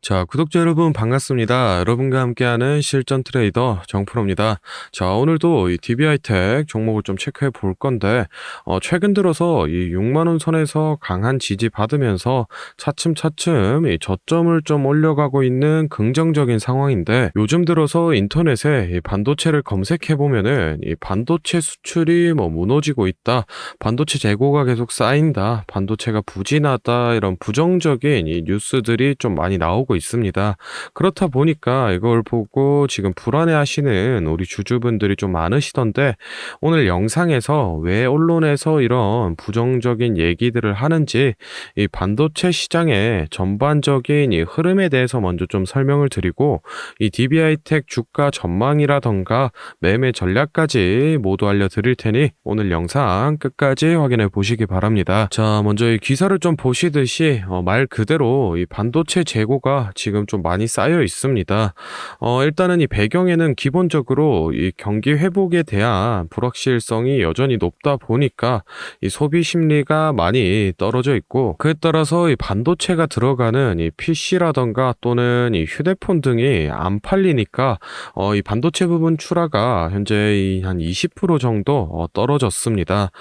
자, 구독자 여러분 반갑습니다. 여러분과 함께하는 실전 트레이더 정프로입니다. 자, 오늘도 이 DBI텍 종목을 좀 체크해 볼 건데, 최근 들어서 이 6만 원 선에서 강한 지지 받으면서 차츰차츰 이 저점을 좀 올려가고 있는 긍정적인 상황인데, 요즘 들어서 인터넷에 이 반도체를 검색해 보면은 이 반도체 수출이 무너지고 있다, 반도체 재고가 계속 쌓인다, 반도체가 부진하다, 이런 부정적인 이 뉴스들이 좀 많이 나오고 있습니다. 그렇다 보니까 이걸 보고 지금 불안해하시는 우리 주주분들이 좀 많으시던데, 오늘 영상에서 왜 언론에서 이런 부정적인 얘기들을 하는지, 이 반도체 시장의 전반적인 이 흐름에 대해서 먼저 좀 설명을 드리고, 이 DBI텍 주가 전망이라던가 매매 전략까지 모두 알려드릴 테니 오늘 영상 끝까지 확인해 보시기 바랍니다. 자, 먼저 이 기사를 좀 보시듯이 말 그대로 이 반도체 재고가 지금 좀 많이 쌓여 있습니다. 일단은 이 배경에는 기본적으로 이 경기 회복에 대한 불확실성이 여전히 높다 보니까 이 소비 심리가 많이 떨어져 있고, 그에 따라서 이 반도체가 들어가는 이 PC라던가 또는 이 휴대폰 등이 안 팔리니까 이 반도체 부분 출하가 현재 한 20% 정도 떨어졌습니다.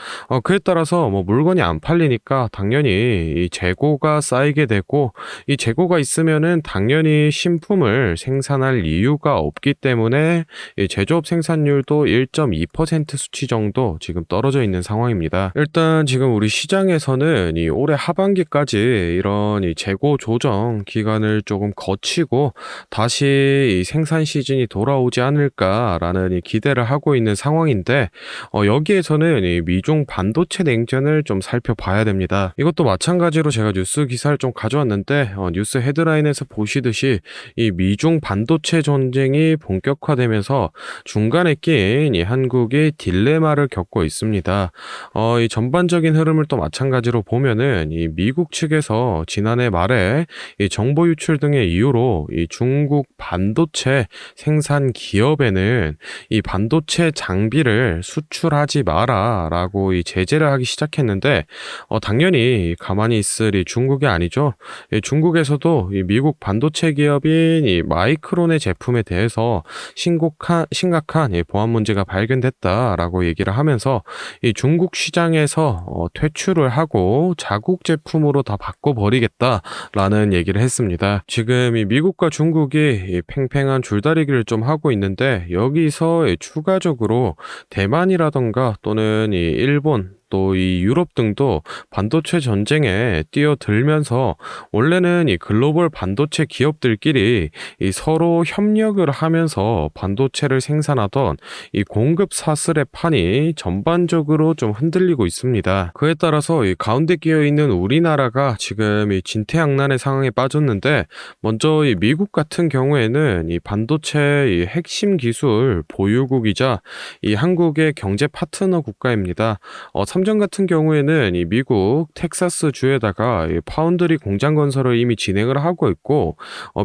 그에 따라서 물건이 안 팔리니까 당연히 이 재고가 쌓이게 되고, 이 재고가 있으면은 당연히 신품을 생산할 이유가 없기 때문에 이 제조업 생산율도 1.2% 수치 정도 지금 떨어져 있는 상황입니다. 일단 지금 우리 시장에서는 이 올해 하반기까지 이런 이 재고 조정 기간을 조금 거치고 다시 이 생산 시즌이 돌아오지 않을까라는 이 기대를 하고 있는 상황인데, 여기에서는 이 미중 반도체 냉전을 좀 살펴봐야 됩니다. 이것도 마찬가지로 제가 뉴스 기사를 좀 가져왔는데, 뉴스 헤드라인에서 보시듯이 이 미중 반도체 전쟁이 본격화되면서 중간에 낀 이 한국이 딜레마를 겪고 있습니다. 이 전반적인 흐름을 또 마찬가지로 보면은 이 미국 측에서 지난해 말에 이 정보 유출 등의 이유로 이 중국 반도체 생산 기업에는 이 반도체 장비를 수출하지 마라라고 이 제재를 하기 시작했는데, 당연히 가만히 있을 이 중국이 아니죠. 이 중국에서도 이 미국 반도체 기업인 이 마이크론의 제품에 대해서 심각한 이 보안 문제가 발견됐다라고 얘기를 하면서 이 중국 시장에서 퇴출을 하고 자국 제품으로 다 바꿔버리겠다라는 얘기를 했습니다. 지금 이 미국과 중국이 이 팽팽한 줄다리기를 좀 하고 있는데, 여기서 이 추가적으로 대만이라던가 또는 이 일본 또 이 유럽 등도 반도체 전쟁에 뛰어들면서, 원래는 이 글로벌 반도체 기업들끼리 이 서로 협력을 하면서 반도체를 생산하던 이 공급 사슬의 판이 전반적으로 좀 흔들리고 있습니다. 그에 따라서 이 가운데 끼어 있는 우리나라가 지금 이 진퇴양난의 상황에 빠졌는데, 먼저 이 미국 같은 경우에는 이 반도체 이 핵심 기술 보유국이자 이 한국의 경제 파트너 국가입니다. 삼성 같은 경우에는 이 미국 텍사스 주에다가 이 파운드리 공장 건설을 이미 진행을 하고 있고,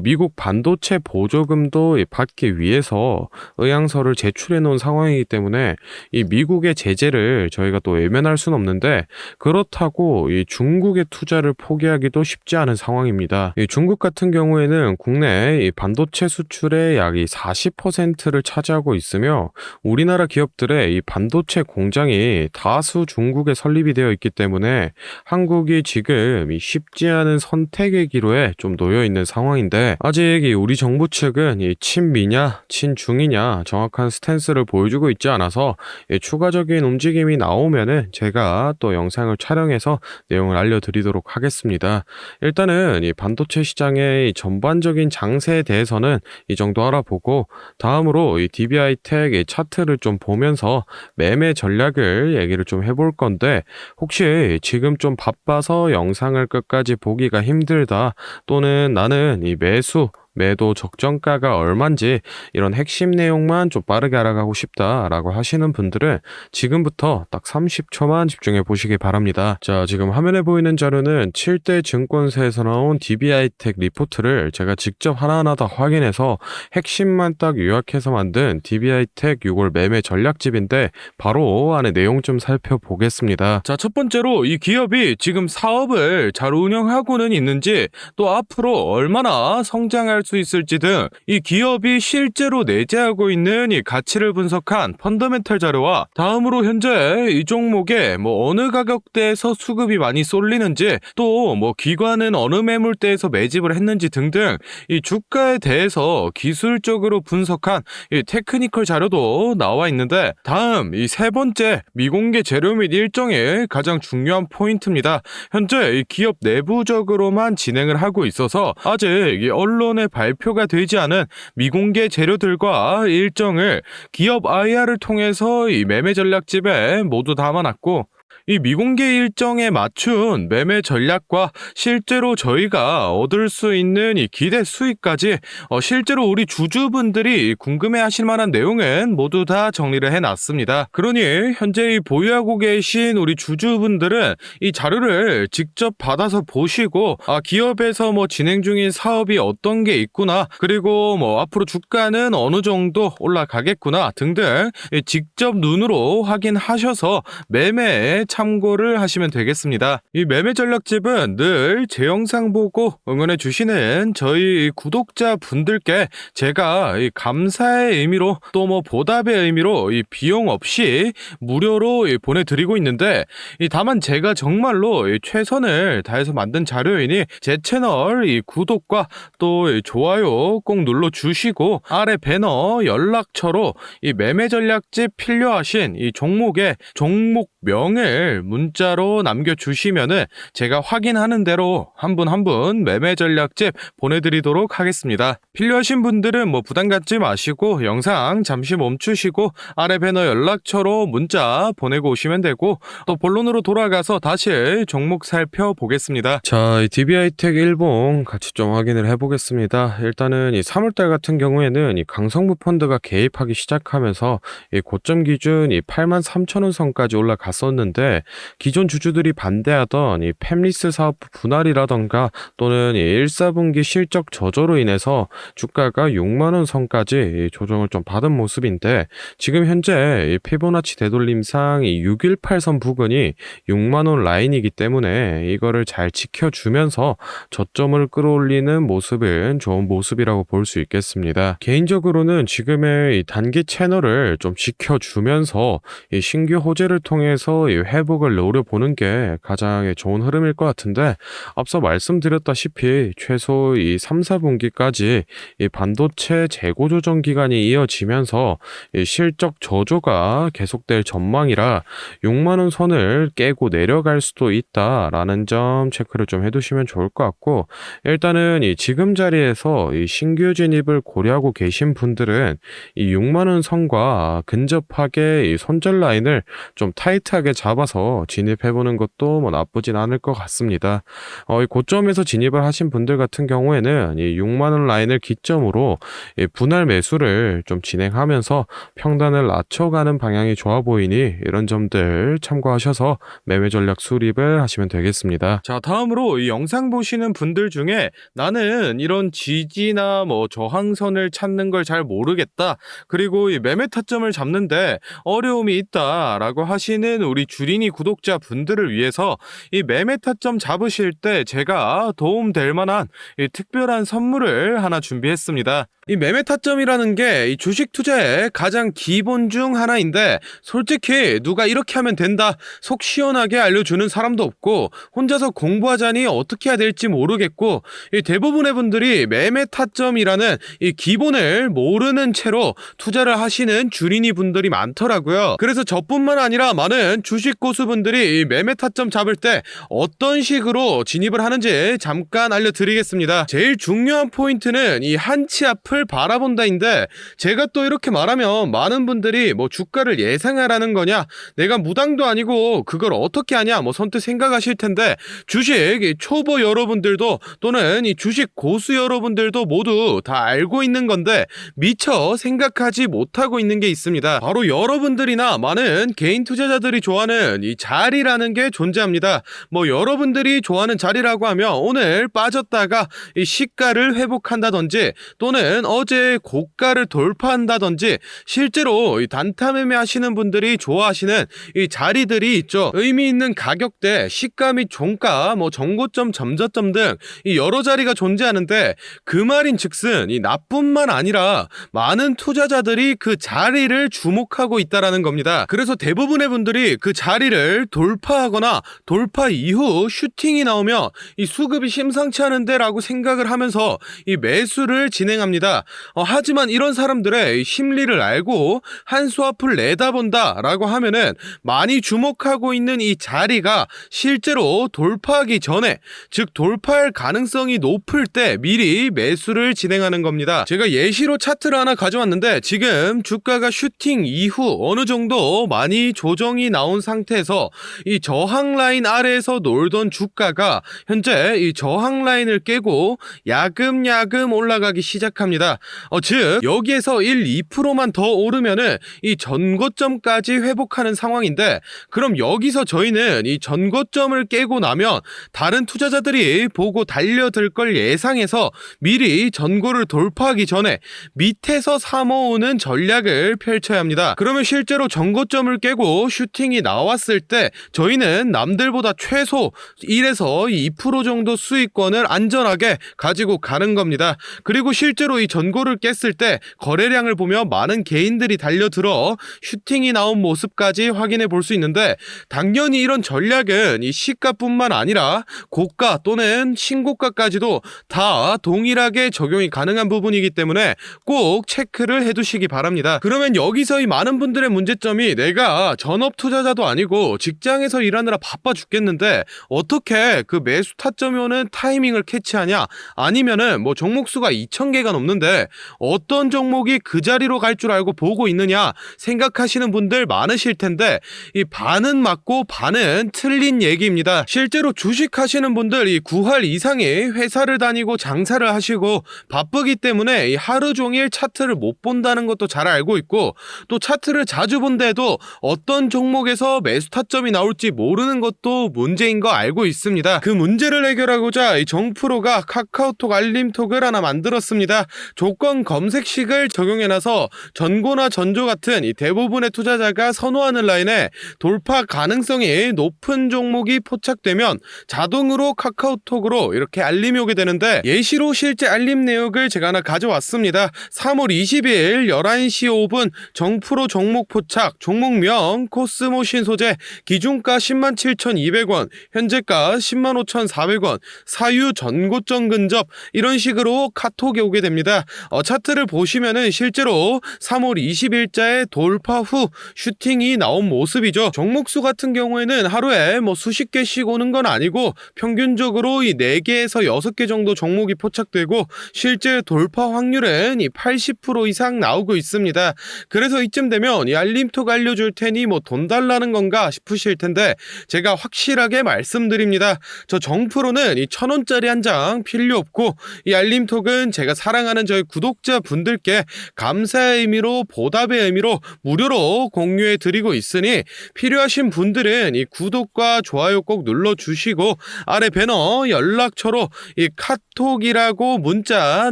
미국 반도체 보조금도 받기 위해서 의향서를 제출해 놓은 상황이기 때문에 이 미국의 제재를 저희가 또 외면할 수는 없는데, 그렇다고 이 중국의 투자를 포기하기도 쉽지 않은 상황입니다. 이 중국 같은 경우에는 국내 이 반도체 수출의 약 40%를 차지하고 있으며, 우리나라 기업들의 이 반도체 공장이 다수 중국에 설립이 되어 있기 때문에 한국이 지금 이 쉽지 않은 선택의 기로에 좀 놓여 있는 상황인데, 아직 이 우리 정부 측은 이 친미냐 친중이냐 정확한 스탠스를 보여주고 있지 않아서 이 추가적인 움직임이 나오면은 제가 또 영상을 촬영해서 내용을 알려드리도록 하겠습니다. 일단은 이 반도체 시장의 이 전반적인 장세에 대해서는 이 정도 알아보고, 다음으로 이 DBI텍 이 차트를 좀 보면서 매매 전략을 얘기를 좀 해볼 건데, 혹시 지금 좀 바빠서 영상을 끝까지 보기가 힘들다, 또는 나는 이 매수 매도 적정가가 얼만지 이런 핵심 내용만 좀 빠르게 알아가고 싶다라고 하시는 분들은 지금부터 딱 30초만 집중해 보시기 바랍니다. 자, 지금 화면에 보이는 자료는 7대 증권사에서 나온 DB하이텍 리포트를 제가 직접 하나하나 다 확인해서 핵심만 딱 요약해서 만든 DB하이텍 6월 매매 전략집인데 바로 안에 내용 좀 살펴보겠습니다. 자, 첫 번째로 이 기업이 지금 사업을 잘 운영하고는 있는지, 또 앞으로 얼마나 성장할 수 있을지 등 이 기업이 실제로 내재하고 있는 이 가치를 분석한 펀더멘털 자료와, 다음으로 현재 이 종목에 어느 가격대에서 수급이 많이 쏠리는지, 또 기관은 어느 매물대에서 매집을 했는지 등등 이 주가에 대해서 기술적으로 분석한 이 테크니컬 자료도 나와 있는데, 다음 이 세 번째 미공개 재료 및 일정의 가장 중요한 포인트입니다. 현재 이 기업 내부적으로만 진행을 하고 있어서 아직 이 언론에 발표가 되지 않은 미공개 재료들과 일정을 기업 IR을 통해서 이 매매 전략집에 모두 담아놨고, 이 미공개 일정에 맞춘 매매 전략과 실제로 저희가 얻을 수 있는 이 기대 수익까지 실제로 우리 주주분들이 궁금해 하실 만한 내용은 모두 다 정리를 해놨습니다. 그러니 현재 이 보유하고 계신 우리 주주분들은 이 자료를 직접 받아서 보시고, 기업에서 진행 중인 사업이 어떤 게 있구나, 그리고 앞으로 주가는 어느 정도 올라가겠구나 등등 직접 눈으로 확인하셔서 매매에 참고를 하시면 되겠습니다. 이 매매 전략집은 늘 제 영상 보고 응원해 주시는 저희 구독자분들께 제가 이 감사의 의미로, 또 보답의 의미로 이 비용 없이 무료로 보내드리고 있는데, 다만 제가 정말로 최선을 다해서 만든 자료이니 제 채널 이 구독과 또 좋아요 꼭 눌러주시고, 아래 배너 연락처로 이 매매 전략집 필요하신 이 종목의 종목명을 문자로 남겨주시면은 제가 확인하는 대로 한 분 한 분 매매 전략집 보내드리도록 하겠습니다. 필요하신 분들은 부담 갖지 마시고 영상 잠시 멈추시고 아래 배너 연락처로 문자 보내고 오시면 되고, 또 본론으로 돌아가서 다시 종목 살펴보겠습니다. 자, 이 DB하이텍 일봉 같이 좀 확인을 해보겠습니다. 일단은 이 3월달 같은 경우에는 이 강성부 펀드가 개입하기 시작하면서 이 고점 기준 이 83,000원 선까지 올라갔었는데, 기존 주주들이 반대하던 이 팹리스 사업 분할이라던가 또는 이 1, 4분기 실적 저조로 인해서 주가가 6만원 선까지 조정을 좀 받은 모습인데, 지금 현재 이 피보나치 되돌림상 이 618선 부근이 6만원 라인이기 때문에 이거를 잘 지켜주면서 저점을 끌어올리는 모습은 좋은 모습이라고 볼 수 있겠습니다. 개인적으로는 지금의 이 단기 채널을 좀 지켜주면서 이 신규 호재를 통해서 이 회복을 노려보는 게 가장 좋은 흐름일 것 같은데, 앞서 말씀드렸다시피 최소 이 3, 4분기까지 이 반도체 재고 조정 기간이 이어지면서 이 실적 저조가 계속될 전망이라 6만원 선을 깨고 내려갈 수도 있다라는 점 체크를 좀 해두시면 좋을 것 같고, 일단은 이 지금 자리에서 이 신규 진입을 고려하고 계신 분들은 이 6만원 선과 근접하게 이 손절 라인을 좀 타이트하게 잡아서 진입해보는 것도 나쁘진 않을 것 같습니다. 이 고점에서 진입을 하신 분들 같은 경우에는 이 6만원 라인을 기점으로 이 분할 매수를 좀 진행하면서 평단을 낮춰가는 방향이 좋아 보이니 이런 점들 참고하셔서 매매 전략 수립을 하시면 되겠습니다. 자, 다음으로 이 영상 보시는 분들 중에 나는 이런 지지나 저항선을 찾는 걸 잘 모르겠다, 그리고 이 매매 타점을 잡는데 어려움이 있다라고 하시는 우리 주린이 구독자 분들을 위해서 이 매매 타점 잡으실 때 제가 도움될 만한 이 특별한 선물을 하나 준비했습니다. 이 매매 타점이라는 게 이 주식 투자의 가장 기본 중 하나인데, 솔직히 누가 이렇게 하면 된다 속 시원하게 알려주는 사람도 없고, 혼자서 공부하자니 어떻게 해야 될지 모르겠고, 이 대부분의 분들이 매매 타점이라는 이 기본을 모르는 채로 투자를 하시는 주린이 분들이 많더라고요. 그래서 저뿐만 아니라 많은 주식 주식 고수분들이 이 매매 타점 잡을 때 어떤 식으로 진입을 하는지 잠깐 알려드리겠습니다. 제일 중요한 포인트는 이 한치 앞을 바라본다인데, 제가 또 이렇게 말하면 많은 분들이 뭐 주가를 예상하라는 거냐, 내가 무당도 아니고 그걸 어떻게 하냐 뭐 선뜻 생각하실 텐데, 주식 이 초보 여러분들도 또는 이 주식 고수 여러분들도 모두 다 알고 있는 건데 미처 생각하지 못하고 있는 게 있습니다. 바로 여러분들이나 많은 개인 투자자들이 좋아하는 이 자리라는 게 존재합니다. 뭐 여러분들이 좋아하는 자리라고 하면 오늘 빠졌다가 이 시가를 회복한다든지, 또는 어제 고가를 돌파한다든지, 실제로 이 단타 매매 하시는 분들이 좋아하시는 이 자리들이 있죠. 의미 있는 가격대, 시가 및 종가, 뭐 정고점, 점저점 등 이 여러 자리가 존재하는데, 그 말인 즉슨 이 나뿐만 아니라 많은 투자자들이 그 자리를 주목하고 있다라는 겁니다. 그래서 대부분의 분들이 그 자리를 돌파하거나 돌파 이후 슈팅이 나오면 이 수급이 심상치 않은데 라고 생각을 하면서 이 매수를 진행합니다. 하지만 이런 사람들의 심리를 알고 한 수 앞을 내다본다 라고 하면은, 많이 주목하고 있는 이 자리가 실제로 돌파하기 전에, 즉 돌파할 가능성이 높을 때 미리 매수를 진행하는 겁니다. 제가 예시로 차트를 하나 가져왔는데, 지금 주가가 슈팅 이후 어느 정도 많이 조정이 나온 상태에서 이 저항 라인 아래에서 놀던 주가가 현재 이 저항 라인을 깨고 야금야금 올라가기 시작합니다. 즉 여기에서 1, 2%만 더 오르면은 이 전고점까지 회복하는 상황인데, 그럼 여기서 저희는 이 전고점을 깨고 나면 다른 투자자들이 보고 달려들 걸 예상해서 미리 전고를 돌파하기 전에 밑에서 사모으는 전략을 펼쳐야 합니다. 그러면 실제로 전고점을 깨고 슈팅이 나왔을 때 저희는 남들보다 최소 1에서 2% 정도 수익권을 안전하게 가지고 가는 겁니다. 그리고 실제로 이 전고를 깼을 때 거래량을 보면 많은 개인들이 달려들어 슈팅이 나온 모습까지 확인해 볼 수 있는데, 당연히 이런 전략은 이 시가뿐만 아니라 고가 또는 신고가까지도 다 동일하게 적용이 가능한 부분이기 때문에 꼭 체크를 해두시기 바랍니다. 그러면 여기서 이 많은 분들의 문제점이, 내가 전업 투자자도 아니고 직장에서 일하느라 바빠 죽겠는데 어떻게 그 매수 타점이 오는 타이밍을 캐치하냐, 아니면은 뭐 종목수가 2,000개가 넘는데 어떤 종목이 그 자리로 갈 줄 알고 보고 있느냐 생각하시는 분들 많으실 텐데, 이 반은 맞고 반은 틀린 얘기입니다. 실제로 주식 하시는 분들 이 9할 이상이 회사를 다니고 장사를 하시고 바쁘기 때문에 이 하루 종일 차트를 못 본다는 것도 잘 알고 있고, 또 차트를 자주 본데도 어떤 종목에서 매수 타점이 나올지 모르는 것도 문제인 거 알고 있습니다. 그 문제를 해결하고자 이 정프로가 카카오톡 알림톡을 하나 만들었습니다. 조건 검색식을 적용해놔서 전고나 전조 같은 이 대부분의 투자자가 선호하는 라인에 돌파 가능성이 높은 종목이 포착되면 자동으로 카카오톡으로 이렇게 알림이 오게 되는데, 예시로 실제 알림 내역을 제가 하나 가져왔습니다. 3월 20일 11시 5분 정프로 종목 포착, 종목명 코스모신 소재, 기준가 107,200원, 현재가 105,400원, 사유 전고점 근접, 이런 식으로 카톡이 오게 됩니다. 차트를 보시면은 실제로 3월 20일자에 돌파 후 슈팅이 나온 모습이죠. 종목수 같은 경우에는 하루에 뭐 수십 개씩 오는 건 아니고 평균적으로 이 4개에서 6개 정도 종목이 포착되고, 실제 돌파 확률은 이 80% 이상 나오고 있습니다. 그래서 이쯤 되면 이 알림톡 알려줄 테니 뭐 돈 달라는 건가 싶으실 텐데, 제가 확실하게 말씀드립니다. 저 정프로는 이 1,000원짜리 한 장 필요 없고, 이 알림톡은 제가 사랑하는 저희 구독자 분들께 감사의 의미로, 보답의 의미로 무료로 공유해 드리고 있으니, 필요하신 분들은 이 구독과 좋아요 꼭 눌러주시고 아래 배너 연락처로 이 카톡이라고 문자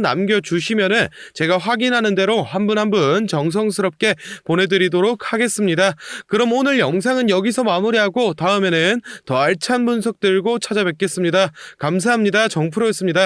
남겨주시면은 제가 확인하는 대로 한 분 한 분 정성스럽게 보내드리도록 하겠습니다. 그럼 오늘 영상은 여기서 마무리하고 다음에는 더 알찬 분석 들고 찾아뵙겠습니다. 감사합니다. 정프로였습니다.